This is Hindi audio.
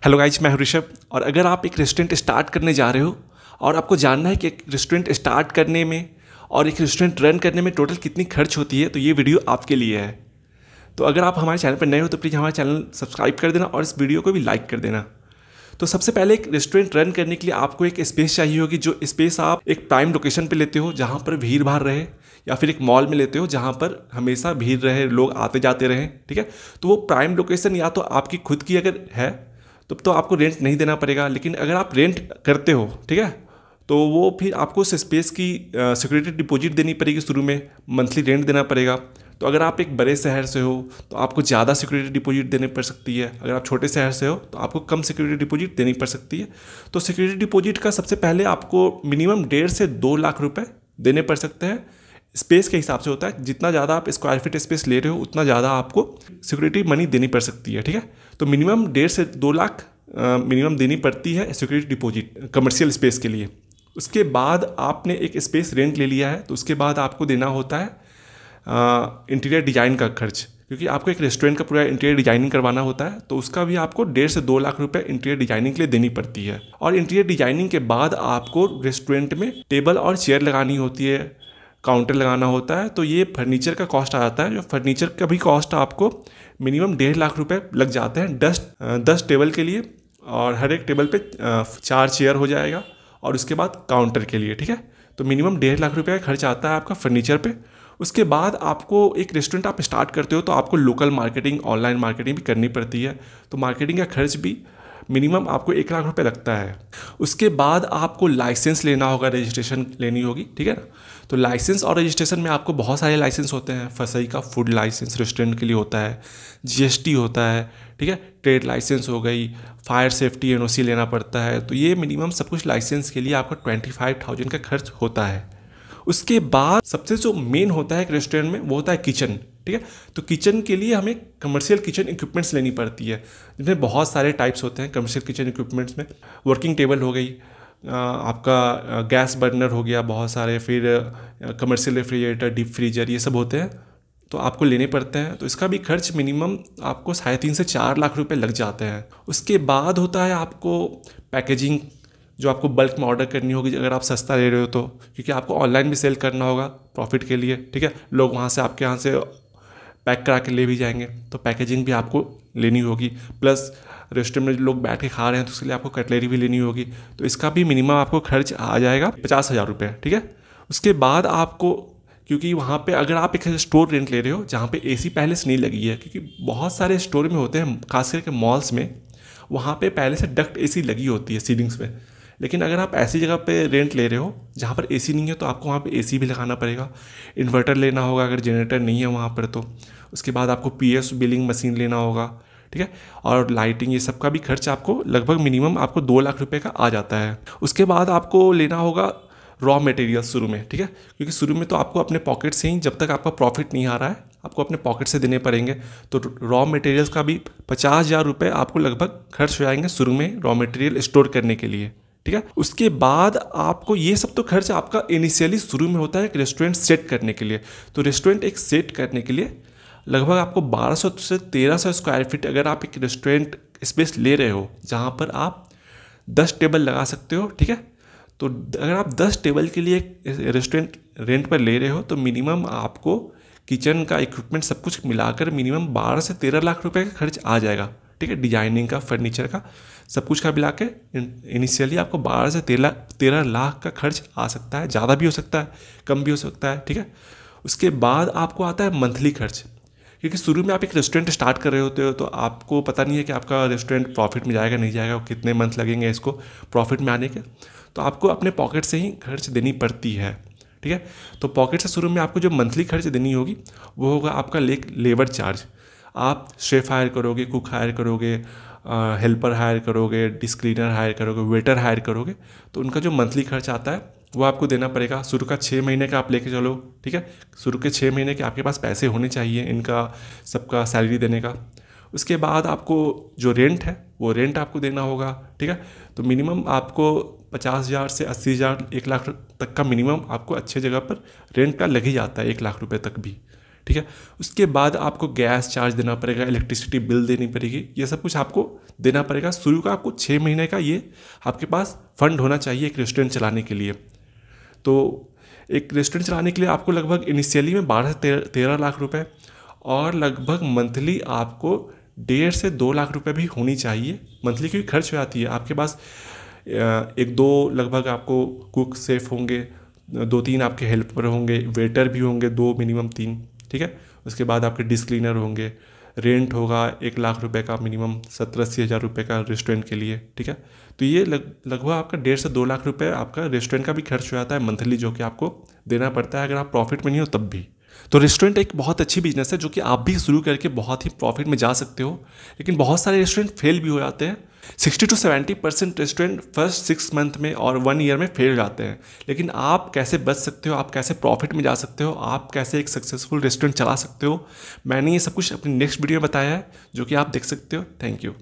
हेलो गाइज, मैं हूं ऋषभ। और अगर आप एक रेस्टोरेंट स्टार्ट करने जा रहे हो और आपको जानना है कि एक रेस्टोरेंट स्टार्ट करने में और एक रेस्टोरेंट रन करने में टोटल कितनी खर्च होती है, तो ये वीडियो आपके लिए है। तो अगर आप हमारे चैनल पर नए हो तो प्लीज़ हमारे चैनल सब्सक्राइब कर देना और इस वीडियो को भी लाइक कर देना। तो सबसे पहले एक रेस्टोरेंट रन करने के लिए आपको एक स्पेस चाहिए होगी, जो स्पेस आप एक प्राइम लोकेशन पे लेते हो जहाँ पर भीड़ भाड़ रहे, या फिर एक मॉल में लेते हो जहाँ पर हमेशा भीड़ रहे, लोग आते जाते रहें। ठीक है, तो वो प्राइम लोकेशन या तो आपकी खुद की अगर है तो आपको रेंट नहीं देना पड़ेगा। लेकिन अगर आप रेंट करते हो, ठीक है, तो वो फिर आपको उस स्पेस की सिक्योरिटी डिपॉजिट देनी पड़ेगी, शुरू में मंथली रेंट देना पड़ेगा। तो अगर आप एक बड़े शहर से हो तो आपको ज़्यादा सिक्योरिटी डिपॉजिट देनी पड़ सकती है, अगर आप छोटे शहर से हो तो आपको कम सिक्योरिटी डिपॉजिट देनी पड़ सकती है। तो सिक्योरिटी डिपॉजिट का सबसे पहले आपको मिनिमम 1.5 से 2 लाख रुपए देने पड़ सकते हैं। स्पेस के हिसाब से होता है, जितना ज़्यादा आप स्क्वायर फीट स्पेस ले रहे हो उतना ज़्यादा आपको सिक्योरिटी मनी देनी पड़ सकती है। ठीक है, तो मिनिमम 1.5 से 2 लाख मिनिमम देनी पड़ती है सिक्योरिटी डिपॉजिट कमर्शियल स्पेस के लिए। उसके बाद आपने एक स्पेस रेंट ले लिया है तो उसके बाद आपको देना होता है इंटीरियर डिज़ाइन का खर्च, क्योंकि आपको एक रेस्टोरेंट का पूरा इंटीरियर डिजाइनिंग करवाना होता है। तो उसका भी आपको 1.5 से 2 लाख रुपए इंटीरियर डिजाइनिंग के लिए देनी पड़ती है। और इंटीरियर डिजाइनिंग के बाद आपको रेस्टोरेंट में टेबल और चेयर लगानी होती है, काउंटर लगाना होता है। तो ये फर्नीचर का कॉस्ट आ जाता है, जो फर्नीचर का भी कॉस्ट आपको मिनिमम 1.5 लाख रुपए लग जाते हैं 10 टेबल के लिए, और हर एक टेबल पे 4 चेयर हो जाएगा, और उसके बाद काउंटर के लिए। ठीक है, तो मिनिमम 1.5 लाख रुपये का खर्च आता है आपका फर्नीचर पे। उसके बाद आपको एक रेस्टोरेंट आप स्टार्ट करते हो तो आपको लोकल मार्केटिंग, ऑनलाइन मार्केटिंग भी करनी पड़ती है। तो मार्केटिंग का खर्च भी मिनिमम आपको 1 लाख रुपए लगता है। उसके बाद आपको लाइसेंस लेना होगा, रजिस्ट्रेशन लेनी होगी। ठीक है ना, तो लाइसेंस और रजिस्ट्रेशन में आपको बहुत सारे लाइसेंस होते हैं। फसई का फूड लाइसेंस रेस्टोरेंट के लिए होता है, जीएसटी होता है, ठीक है, ट्रेड लाइसेंस हो गई, फायर सेफ्टी एनओसी लेना पड़ता है। तो ये मिनिमम सब कुछ लाइसेंस के लिए आपका 25,000 का खर्च होता है। उसके बाद सबसे जो मेन होता है एक रेस्टोरेंट में वो होता है किचन। ठीक है, तो किचन के लिए हमें कमर्शियल किचन इक्विपमेंट्स लेनी पड़ती है, जिनमें बहुत सारे टाइप्स होते हैं कमर्शियल किचन इक्विपमेंट्स में। वर्किंग टेबल हो गई, आपका गैस बर्नर हो गया बहुत सारे, फिर कमर्शियल रेफ्रिजरेटर, डीप फ्रीजर, ये सब होते हैं, तो आपको लेने पड़ते हैं। तो इसका भी खर्च मिनिमम आपको 3.5 से 4 लाख रुपए लग जाते हैं। उसके बाद होता है आपको पैकेजिंग, जो आपको बल्क में ऑर्डर करनी होगी अगर आप सस्ता ले रहे हो तो, क्योंकि आपको ऑनलाइन भी सेल करना होगा प्रॉफिट के लिए। ठीक है, लोग वहाँ से आपके यहाँ से पैक करा के ले भी जाएंगे, तो पैकेजिंग भी आपको लेनी होगी। प्लस रेस्टोरेंट में लोग बैठ के खा रहे हैं तो उसके लिए आपको कटलरी भी लेनी होगी। तो इसका भी मिनिमम आपको खर्च आ जाएगा 50,000 रुपये। ठीक है, उसके बाद आपको, क्योंकि वहाँ पे अगर आप एक स्टोर रेंट ले रहे हो जहाँ पे एसी पहले से नहीं लगी है, क्योंकि बहुत सारे स्टोर में होते हैं खास करके मॉल्स में, वहाँ पे पहले से डक्ट एसी लगी होती है सीलिंग्स में। लेकिन अगर आप ऐसी जगह पे रेंट ले रहे हो जहाँ पर एसी नहीं है तो आपको वहाँ पे एसी भी लगाना पड़ेगा, इन्वर्टर लेना होगा अगर जनरेटर नहीं है वहाँ पर तो। उसके बाद आपको पीएस बिलिंग मशीन लेना होगा। ठीक है, और लाइटिंग, ये सब का भी खर्च आपको लगभग मिनिमम आपको 2 लाख रुपए का आ जाता है। उसके बाद आपको लेना होगा रॉ मटेरियल शुरू में। ठीक है, क्योंकि शुरू में तो आपको अपने पॉकेट से ही, जब तक आपका प्रॉफिट नहीं आ रहा है, आपको अपने पॉकेट से देने पड़ेंगे। तो रॉ मटेरियल्स का भी 50,000 रुपये आपको लगभग खर्च हो जाएंगे शुरू में रॉ मटेरियल स्टोर करने के लिए। ठीक है, उसके बाद आपको ये सब तो खर्च आपका इनिशियली शुरू में होता है एक रेस्टोरेंट सेट करने के लिए। तो रेस्टोरेंट एक सेट करने के लिए लगभग आपको 1200 से 1300 स्क्वायर फीट, अगर आप एक रेस्टोरेंट स्पेस ले रहे हो जहाँ पर आप 10 टेबल लगा सकते हो। ठीक है, तो अगर आप 10 टेबल के लिए रेस्टोरेंट रेंट पर ले रहे हो तो मिनिमम आपको किचन का इक्विपमेंट सब कुछ मिलाकर मिनिमम 12 से 13 लाख रुपए का खर्च आ जाएगा। ठीक है, डिजाइनिंग का, फर्नीचर का, सब कुछ का मिला के इनिशियली आपको 12 से 13 लाख का खर्च आ सकता है। ज़्यादा भी हो सकता है, कम भी हो सकता है। ठीक है, उसके बाद आपको आता है मंथली खर्च, क्योंकि शुरू में आप एक रेस्टोरेंट स्टार्ट कर रहे होते हो तो आपको पता नहीं है कि आपका रेस्टोरेंट प्रॉफिट में जाएगा नहीं जाएगा, कितने मंथ लगेंगे इसको प्रॉफिट में आने के। तो आपको अपने पॉकेट से ही खर्च देनी पड़ती है। ठीक है, तो पॉकेट से शुरू में आपको जो मंथली खर्च देनी होगी वो होगा आपका लेबर चार्ज। आप शेफ़ हायर करोगे, कुक हायर करोगे, हेल्पर हायर करोगे, डिश क्लीनर हायर करोगे, वेटर हायर करोगे, तो उनका जो मंथली खर्च आता है वो आपको देना पड़ेगा। शुरू का 6 महीने का आप लेके चलो। ठीक है, शुरू के 6 महीने के आपके पास पैसे होने चाहिए इनका सबका सैलरी देने का। उसके बाद आपको जो रेंट है वो रेंट आपको देना होगा। ठीक है, तो मिनिमम आपको 50,000 से 80,000, 1 लाख तक का मिनिमम आपको अच्छे जगह पर रेंट का लग ही जाता है, 1 लाख रुपए तक भी। ठीक है। उसके बाद आपको गैस चार्ज देना पड़ेगा, इलेक्ट्रिसिटी बिल देनी पड़ेगी, ये सब कुछ आपको देना पड़ेगा। शुरू का आपको 6 महीने का ये आपके पास फंड होना चाहिए एक रेस्टोरेंट चलाने के लिए। तो एक रेस्टोरेंट चलाने के लिए आपको लगभग इनिशियली में 12 से 13 लाख रुपए और लगभग मंथली आपको 1.5 से 2 लाख रुपए भी होनी चाहिए मंथली, क्योंकि खर्च हो जाती है आपके पास। 1-2 लगभग आपको कुक सेफ होंगे, 2-3 आपके हेल्पर होंगे, वेटर भी होंगे 2 मिनिमम 3, ठीक है। उसके बाद आपके डिश क्लीनर होंगे, रेंट होगा 1 लाख रुपए का मिनिमम, 70-80 हज़ार रुपये का रेस्टोरेंट के लिए, ठीक है। तो ये लगभग आपका 1.5 से 2 लाख रुपए आपका रेस्टोरेंट का भी खर्च हो जाता है मंथली, जो कि आपको देना पड़ता है अगर आप प्रॉफिट में नहीं हो तब भी। तो रेस्टोरेंट एक बहुत अच्छी बिजनेस है जो कि आप भी शुरू करके बहुत ही प्रॉफिट में जा सकते हो, लेकिन बहुत सारे रेस्टोरेंट फेल भी हो जाते हैं। 60 to 70% रेस्टोरेंट फर्स्ट 6 मंथ में और 1 ईयर में फेल हो जाते हैं। लेकिन आप कैसे बच सकते हो, आप कैसे प्रॉफिट में जा सकते हो, आप कैसे एक सक्सेसफुल रेस्टोरेंट चला सकते हो, मैंने ये सब कुछ अपनी नेक्स्ट वीडियो में बताया है जो कि आप देख सकते हो। Thank you.